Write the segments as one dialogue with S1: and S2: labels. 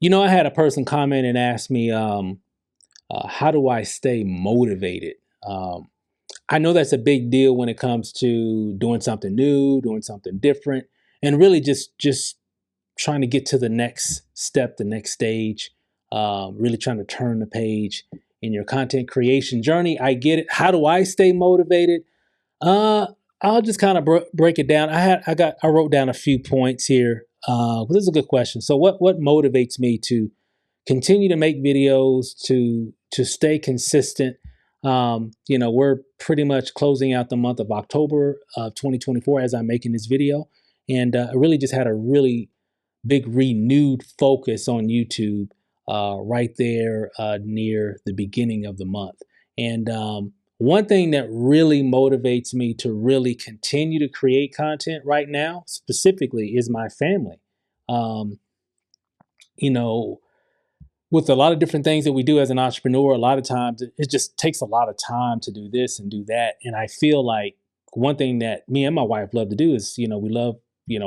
S1: I had a person comment and ask me, how do I stay motivated? Um, I know that's a big deal when it comes to doing something new, doing something different, and really just trying to get to the next step, the next stage. Really trying to turn the page in your content creation journey. I get it. How do I stay motivated? Uh, I'll just kind of break it down. I wrote down a few points here. This is a good question. So what motivates me to continue to make videos, to stay consistent? We're pretty much closing out the month of October of 2024 as I'm making this video, and I really just had a really big renewed focus on YouTube right there near the beginning of the month. And one thing that really motivates me to really continue to create content right now, specifically, is my family. Um, you know, with a lot of different things that we do as an entrepreneur, a lot of times it just takes a lot of time to do this and do that. And I feel like one thing that me and my wife love to do is, we love,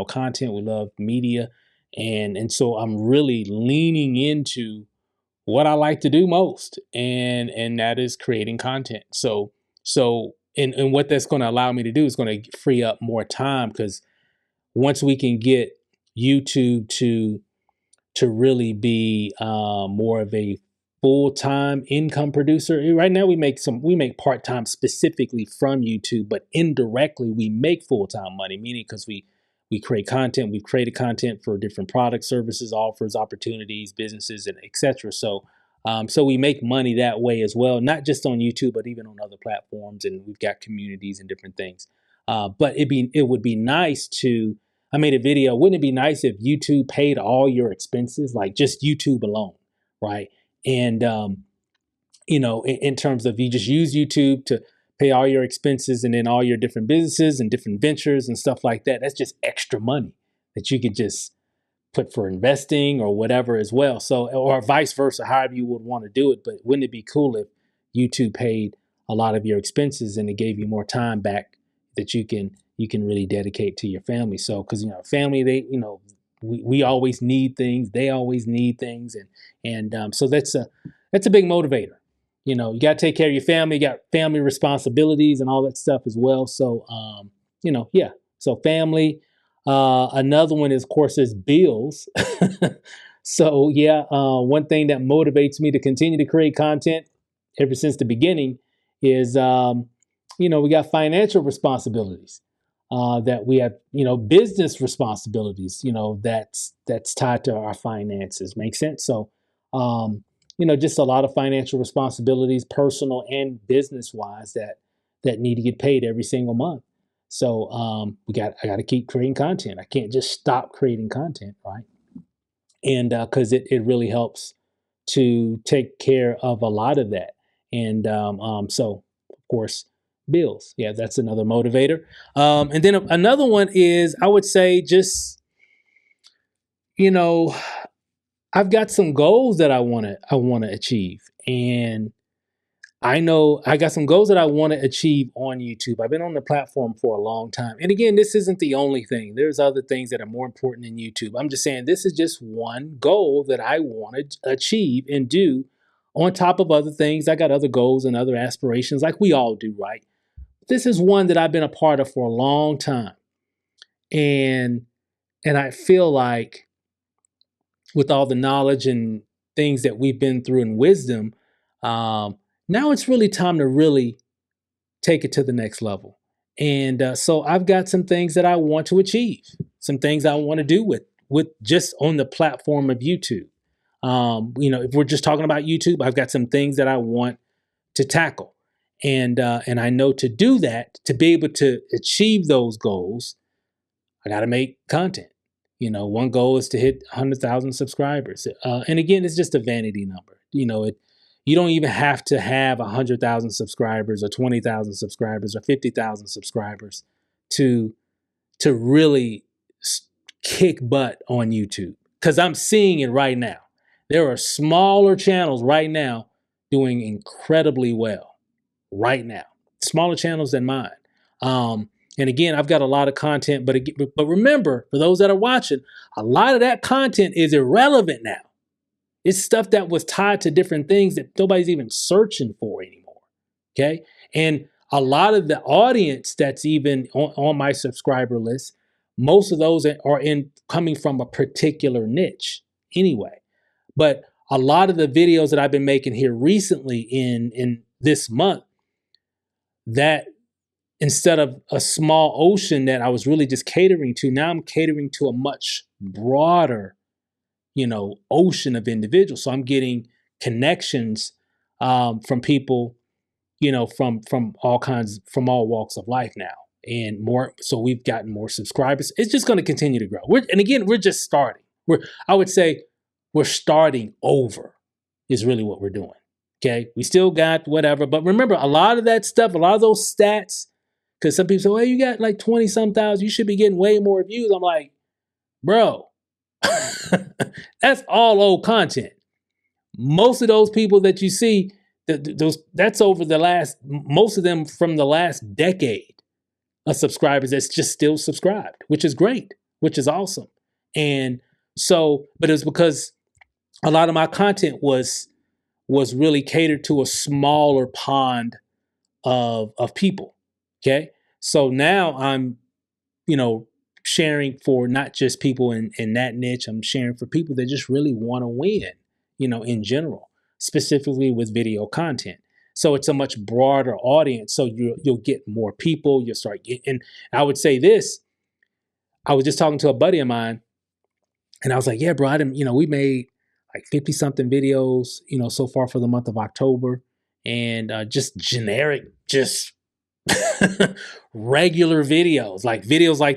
S1: content, we love media. And so I'm really leaning into what I like to do most, and that is creating content. And what that's going to allow me to do is going to free up more time, because once we can get YouTube to really be more of a full-time income producer. Right now we make part-time specifically from YouTube, but indirectly we make full-time money, meaning because we create content, we've created content for different products, services, offers, opportunities, businesses, and etc. So we make money that way as well, not just on YouTube, but even on other platforms, and we've got communities and different things. But it would be nice to I made a video. Wouldn't it be nice if YouTube paid all your expenses, like just YouTube alone, right? And in terms of you just use YouTube to pay all your expenses, and then all your different businesses and different ventures and stuff like that. That's just extra money that you could just put for investing or whatever as well. So, or vice versa, however you would want to do it. But wouldn't it be cool if YouTube paid a lot of your expenses and it gave you more time back that you can really dedicate to your family? So, because family, we always need things, they always need things, and so that's a big motivator. You got to take care of your family, you got family responsibilities and all that stuff as well. So, yeah. So family. Another one is, of course, is bills. So yeah, one thing that motivates me to continue to create content ever since the beginning is, we got financial responsibilities, that we have, business responsibilities, that's tied to our finances. Make sense? So, just a lot of financial responsibilities, personal and business wise, that need to get paid every single month. So I got to keep creating content. I can't just stop creating content, right? And because it really helps to take care of a lot of that. And so, of course, bills. Yeah, that's another motivator. And then another one is, I would say, just you know, I've got some goals that I want to achieve, and I know I got some goals that I want to achieve on YouTube. I've been on the platform for a long time. And again, this isn't the only thing. There's other things that are more important than YouTube. I'm just saying this is just one goal that I want to achieve and do on top of other things. I got other goals and other aspirations like we all do, right? This is one that I've been a part of for a long time. And I feel like with all the knowledge and things that we've been through and wisdom, um, now it's really time to really take it to the next level. And so I've got some things that I want to achieve, some things I want to do with just on the platform of YouTube. If we're just talking about YouTube, I've got some things that I want to tackle, and I know to do that, to be able to achieve those goals, I got to make content. One goal is to hit 100,000 subscribers. And again, it's just a vanity number. You don't even have to have 100,000 subscribers or 20,000 subscribers or 50,000 subscribers to really kick butt on YouTube. Because I'm seeing it right now. There are smaller channels right now doing incredibly well right now. Smaller channels than mine. And again, I've got a lot of content, but remember, for those that are watching, a lot of that content is irrelevant now. It's stuff that was tied to different things that nobody's even searching for anymore. Okay. And a lot of the audience that's even on my subscriber list, most of those are in coming from a particular niche anyway. But a lot of the videos that I've been making here recently in this month, that instead of a small ocean that I was really just catering to, now I'm catering to a much broader, ocean of individuals. So I'm getting connections from people, from all kinds, from all walks of life now, and more. So we've gotten more subscribers. It's just going to continue to grow. And again, we're just starting. I would say, we're starting over, is really what we're doing. Okay, we still got whatever, but remember, a lot of that stuff, a lot of those stats, because some people say, well, you got like 20 some thousand, you should be getting way more views. I'm like, bro, that's all old content. Most of those people that you see, that's over most of them from the last decade of subscribers that's just still subscribed, which is great, which is awesome. And so, but it's because a lot of my content was really catered to a smaller pond of people. Okay. So now I'm, sharing for not just people in that niche. I'm sharing for people that just really want to win, in general, specifically with video content. So it's a much broader audience. So you'll get more people. You'll start getting, and I would say this, I was just talking to a buddy of mine and I was like, yeah, bro, we made like 50 something videos, so far for the month of October, and just generic, just regular videos like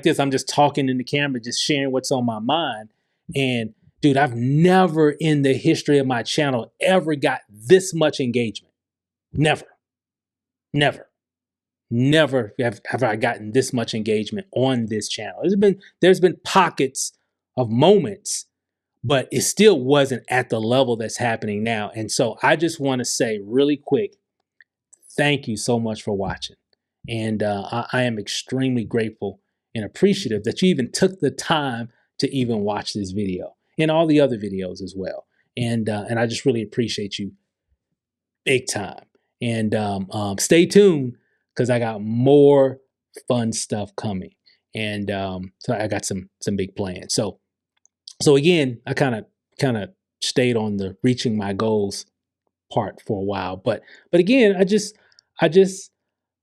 S1: this. I'm just talking in the camera, just sharing what's on my mind. And dude, I've never in the history of my channel ever got this much engagement. Never have I gotten this much engagement on this channel. There's been pockets of moments, but it still wasn't at the level that's happening now. And so I just want to say really quick, thank you so much for watching. And I am extremely grateful and appreciative that you even took the time to even watch this video and all the other videos as well. And I just really appreciate you big time. And stay tuned, because I got more fun stuff coming. And so I got some big plans. So again, I kind of stayed on the reaching my goals part for a while, but again,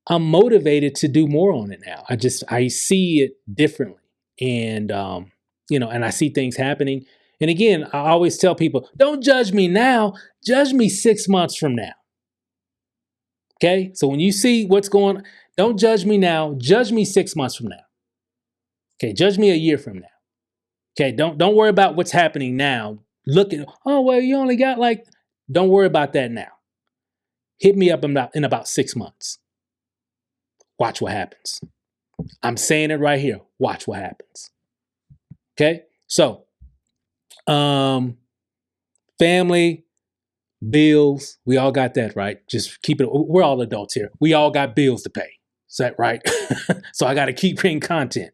S1: I'm motivated to do more on it now. I see it differently, and and I see things happening. And again, I always tell people, don't judge me now, judge me 6 months from now. Okay? So when you see what's going on, don't judge me now, judge me 6 months from now. Okay, judge me a year from now. Okay, don't worry about what's happening now. Look at, oh, well, you only got don't worry about that now. Hit me up in about 6 months. Watch what happens. I'm saying it right here. Watch what happens. Okay? So, family, bills, we all got that, right? Just keep it, we're all adults here. We all got bills to pay. Is that right? So I got to keep creating content.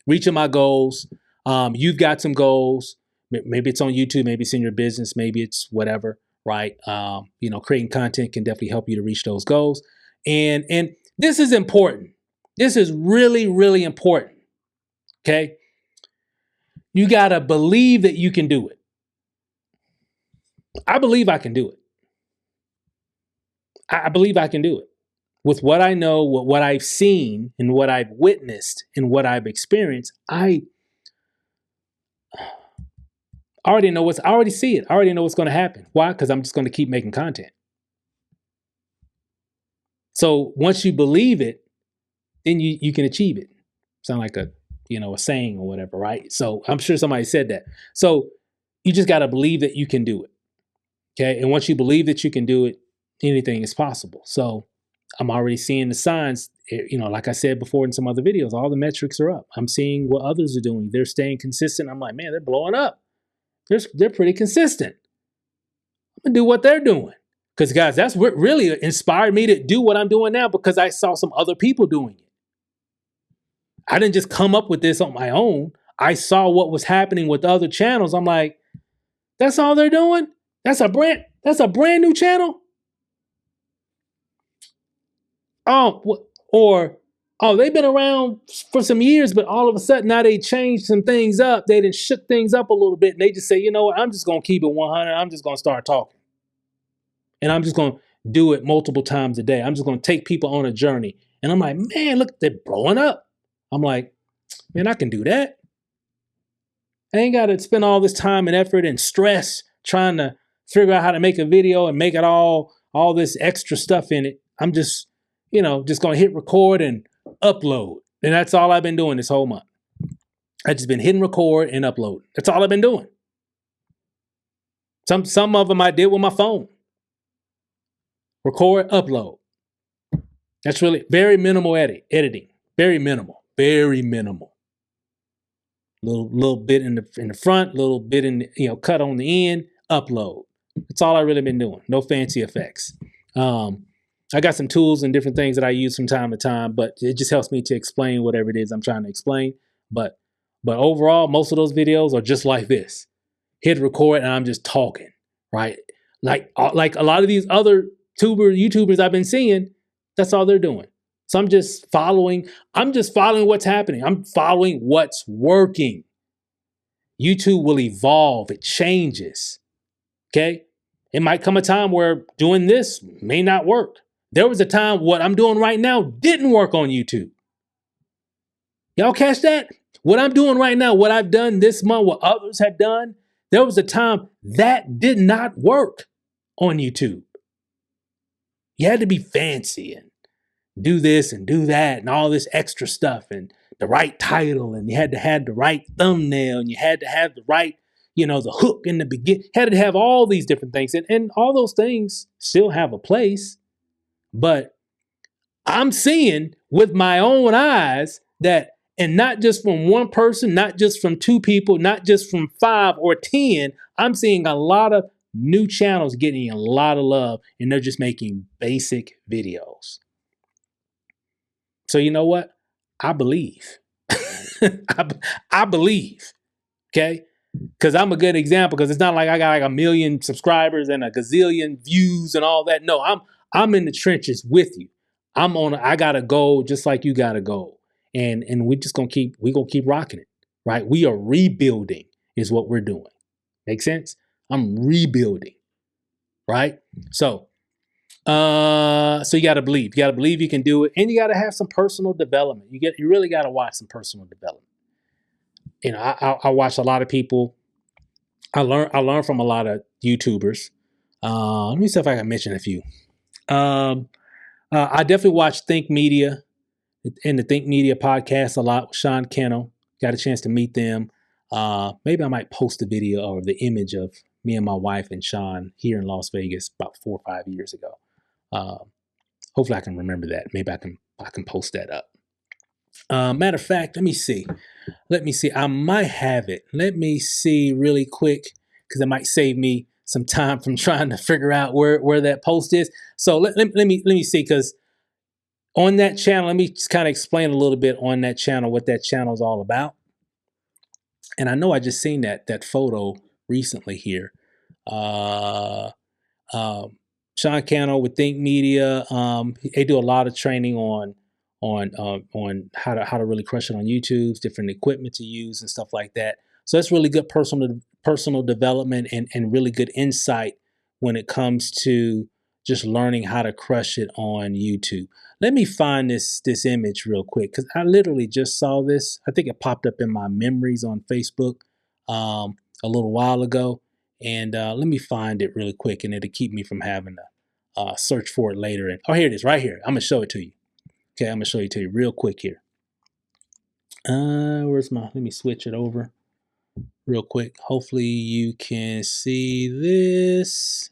S1: Reaching my goals. You've got some goals. Maybe it's on YouTube, maybe it's in your business, maybe it's whatever, right? Creating content can definitely help you to reach those goals. And this is important. This is really, really important. Okay? You got to believe that you can do it. I believe I can do it. I believe I can do it. With what I know, what I've seen, and what I've witnessed, and what I've experienced, I already see it. I already know what's going to happen. Why? Because I'm just going to keep making content. So once you believe it, then you can achieve it. Sound like a saying or whatever, right? So I'm sure somebody said that. So you just got to believe that you can do it. Okay. And once you believe that you can do it, anything is possible. So I'm already seeing the signs, like I said before in some other videos, all the metrics are up. I'm seeing what others are doing. They're staying consistent. I'm like, man, they're blowing up. They're pretty consistent. I'm going to do what they're doing. Because guys, that's what really inspired me to do what I'm doing now, because I saw some other people doing it. I didn't just come up with this on my own. I saw what was happening with other channels. I'm like, That's all they're doing. That's a brand new channel. Or they've been around for some years, but all of a sudden now they changed some things up. They done shook things up a little bit, and they just say, you know what, I'm just gonna keep it 100. I'm just gonna start talking, and I'm just gonna do it multiple times a day. I'm just gonna take people on a journey, and I'm like, man, look, they're blowing up. I'm like, man, I can do that. I ain't got to spend all this time and effort and stress trying to figure out how to make a video and make it all this extra stuff in it. I'm just, just gonna hit record and upload, and that's all I've been doing this whole month. I've just been hitting record and upload. That's all I've been doing. Some of them I did with my phone. Record, upload. That's really very minimal editing. Very minimal. Very minimal. Little bit in the front, little bit in cut on the end, upload. That's all I've really been doing. No fancy effects. I got some tools and different things that I use from time to time, but it just helps me to explain whatever it is I'm trying to explain. But overall, most of those videos are just like this. Hit record and I'm just talking, right? Like a lot of these other YouTubers I've been seeing, that's all they're doing. So I'm just following what's happening. I'm following what's working. YouTube will evolve. It changes. Okay? It might come a time where doing this may not work. There was a time what I'm doing right now didn't work on YouTube. Y'all catch that? What I'm doing right now, what I've done this month, what others have done, there was a time that did not work on YouTube. You had to be fancy and do this and do that and all this extra stuff and the right title, and you had to have the right thumbnail, and you had to have the right, the hook in the beginning. Had to have all these different things, and all those things still have a place. But I'm seeing with my own eyes that, and not just from one person, not just from two people, not just from 5 or 10, I'm seeing a lot of new channels getting a lot of love, and they're just making basic videos. So you know what? I believe. I believe. Okay? Because I'm a good example, because it's not like I got like 1 million subscribers and a gazillion views and all that. No, I'm in the trenches with you. I got a goal just like you got a goal. And we're gonna keep rocking it. Right? We are rebuilding is what we're doing. Make sense? I'm rebuilding. Right? So you got to believe. You got to believe you can do it, and you got to have some personal development. You really got to watch some personal development. I watch a lot of people. I learn from a lot of YouTubers. Let me see if I can mention a few. I definitely watch Think Media and the Think Media podcast a lot with Sean Kennel. Got a chance to meet them. Maybe I might post a video or the image of me and my wife and Sean here in Las Vegas about 4 or 5 years ago. Hopefully I can remember that. Maybe I can post that up. Matter of fact, let me see. I might have it. Let me see really quick, because it might save me some time from trying to figure out where that post is. So let me see, because on that channel, let me just kind of explain a little bit on that channel what that channel is all about. And I know I just seen that photo recently here. Sean Cano with Think Media. They do a lot of training on how to really crush it on YouTube, different equipment to use and stuff like that. So that's really good personal development and really good insight when it comes to just learning how to crush it on YouTube. Let me find this image real quick, because I literally just saw this. I think it popped up in my memories on Facebook a little while ago. And let me find it really quick, and it'll keep me from having to search for it later. And here it is, right here. I'm gonna show it to you. Okay, I'm gonna show it to you real quick here. Let me switch it over real quick. Hopefully you can see this.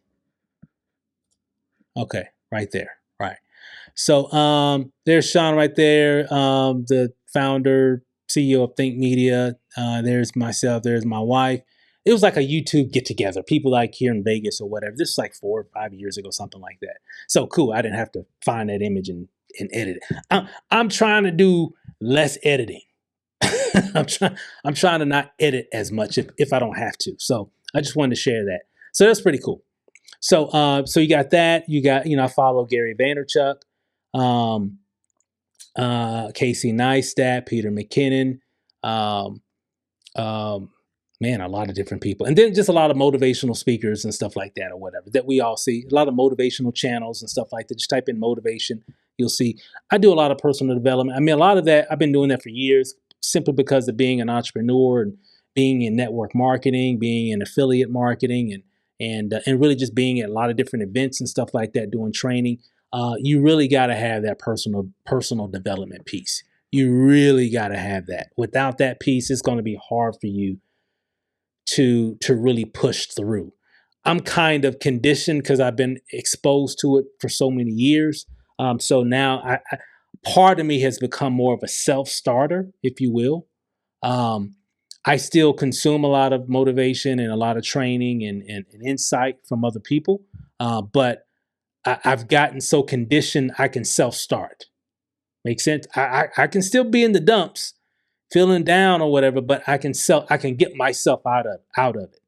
S1: Okay, right there. Right. So there's Sean right there, the founder, CEO of Think Media. There's myself. There's my wife. It was like a YouTube get together. People like here in Vegas or whatever. This is like 4 or 5 years ago, something like that. So cool. I didn't have to find that image and edit it. I'm trying to do less editing. I'm trying to not edit as much if I don't have to. So I just wanted to share that. So that's pretty cool. So you got that. You got, I follow Gary Vaynerchuk, um, Casey Neistat, Peter McKinnon, um, um, man, a lot of different people, and then just a lot of motivational speakers and stuff like that, or whatever that we all see. A lot of motivational channels and stuff like that. Just type in motivation, you'll see. I do a lot of personal development. I mean, a lot of that I've been doing that for years, simply because of being an entrepreneur and being in network marketing, being in affiliate marketing, and really just being at a lot of different events and stuff like that, doing training. You really got to have that personal development piece. You really got to have that. Without that piece, it's going to be hard for you to really push through. I'm kind of conditioned because I've been exposed to it for so many years. So now part of me has become more of a self-starter, if you will. I still consume a lot of motivation and a lot of training and insight from other people, but I've gotten so conditioned I can self-start. Make sense? I can still be in the dumps, feeling down or whatever, but I can get myself out of it.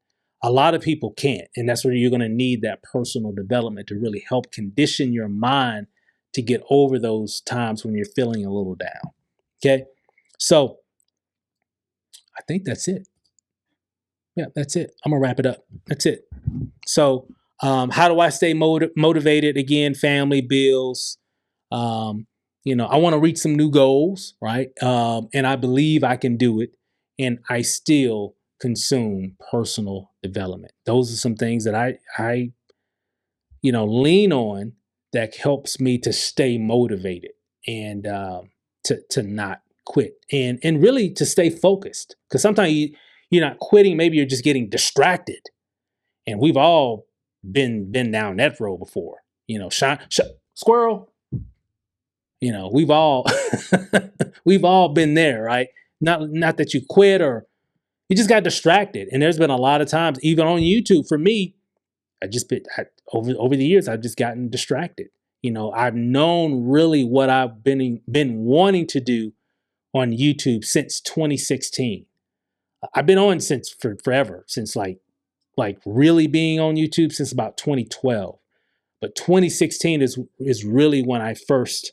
S1: A lot of people can't, and that's where you're going to need that personal development to really help condition your mind to get over those times when you're feeling a little down. Okay, so I think that's it. Yeah, that's it. I'm gonna wrap it up. That's it. So, how do I stay motivated? Again, family, bills. Um, I want to reach some new goals, right? And I believe I can do it. And I still consume personal development. Those are some things that I lean on that helps me to stay motivated and to not quit and really to stay focused. Because sometimes you're not quitting, maybe you're just getting distracted. And we've all been down that road before. Squirrel. We've all we've all been there, right? Not that you quit or you just got distracted. And there's been a lot of times, even on YouTube, for me, over the years, I've just gotten distracted. I've known really what I've been wanting to do on YouTube since 2016. I've been on since forever, since like really being on YouTube since about 2012. But 2016 is really when I first,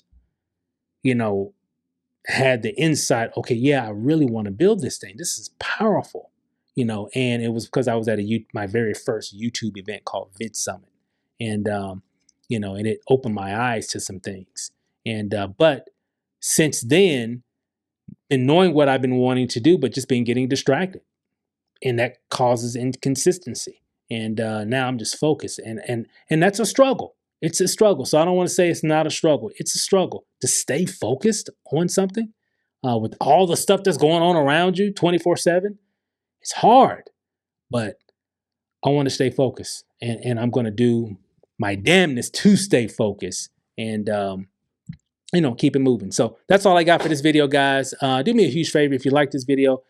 S1: had the insight. Okay, yeah, I really want to build this thing. This is powerful, and it was because I was at my very first YouTube event called Vid Summit, and and it opened my eyes to some things. And but since then, and knowing what I've been wanting to do, but just been getting distracted, and that causes inconsistency. And now I'm just focused, and that's a struggle. It's a struggle. So I don't want to say it's not a struggle. It's a struggle to stay focused on something with all the stuff that's going on around you 24/7. It's hard, but I want to stay focused, and I'm going to do my damnness to stay focused and keep it moving. So that's all I got for this video, guys. Do me a huge favor if you like this video.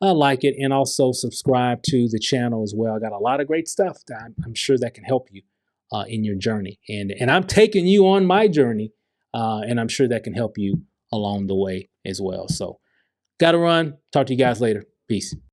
S1: Like it, and also subscribe to the channel as well. I got a lot of great stuff that I'm sure that can help you in your journey. And I'm taking you on my journey, and I'm sure that can help you along the way as well. So got to run. Talk to you guys later. Peace.